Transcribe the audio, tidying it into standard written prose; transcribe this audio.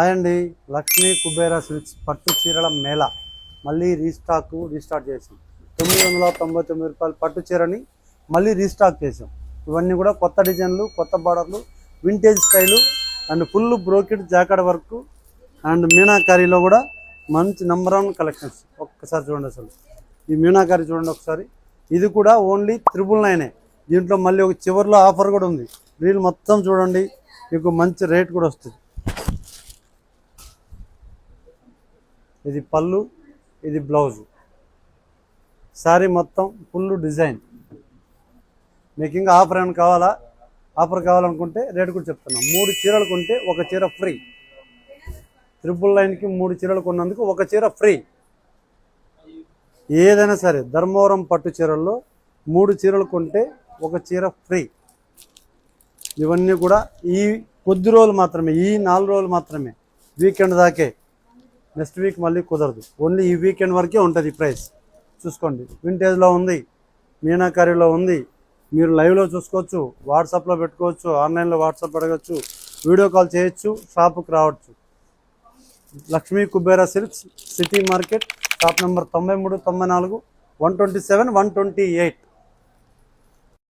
Hi అండి, Lakshmi Kubera silks పట్టు చీరల మేళ మళ్ళీ రీస్టార్ట్ చేసాం. 999 రూపాయలు పట్టు చీరని మళ్ళీ రీస్టాక్ చేసాం. ఇవన్నీ కూడా కొత్త డిజైన్లు, కొత్త బార్డర్లు, vintage style and full brocade jacket work and మీనాకారీలో కూడా మంచి నంబర్ 1 కలెక్షన్స్. ఒక్కసారి చూడండి, అసలు ఈ మీనాకారీ చూడండి ఒకసారి. ఇది కూడా ఓన్లీ 999. దీంట్లో మళ్ళీ ఒక చివరిలో ఆఫర్ కూడా ఉంది. రీల్ మొత్తం చూడండి, మీకు మంచి రేట్ కూడా వస్తుంది. ఇది పళ్ళు, ఇది బ్లౌజు, శారీ మొత్తం ఫుల్ డిజైన్. మీకు ఇంకా ఆఫర్ ఏమైనా కావాలా? ఆఫర్ కావాలనుకుంటే రేట్ కూడా చెప్తున్నాం. 3 చీరలు కొంటే ఒక చీర ఫ్రీ. 999కి 3 చీరలు కొన్నందుకు ఒక చీర ఫ్రీ. ఏదైనా సరే ధర్మవరం పట్టు చీరల్లో 3 చీరలు కొంటే ఒక చీర ఫ్రీ. ఇవన్నీ కూడా ఈ కొద్ది రోజులు మాత్రమే, ఈ 4 రోజులు మాత్రమే, వీకెండ్ దాకే. నెక్స్ట్ వీక్ మళ్ళీ కుదరదు. ఓన్లీ ఈ వీకెండ్ వరకే ఉంటుంది ప్రైస్. చూసుకోండి, వింటేజ్లో ఉంది, మీనాకారీలో ఉంది. మీరు లైవ్లో చూసుకోవచ్చు, వాట్సాప్లో పెట్టుకోవచ్చు, ఆన్లైన్లో వాట్సాప్ అడగచ్చు, వీడియో కాల్ చేయొచ్చు, షాపుకి రావచ్చు. Lakshmi Kubera silks, city market, shop number 93, 94, 127, 128.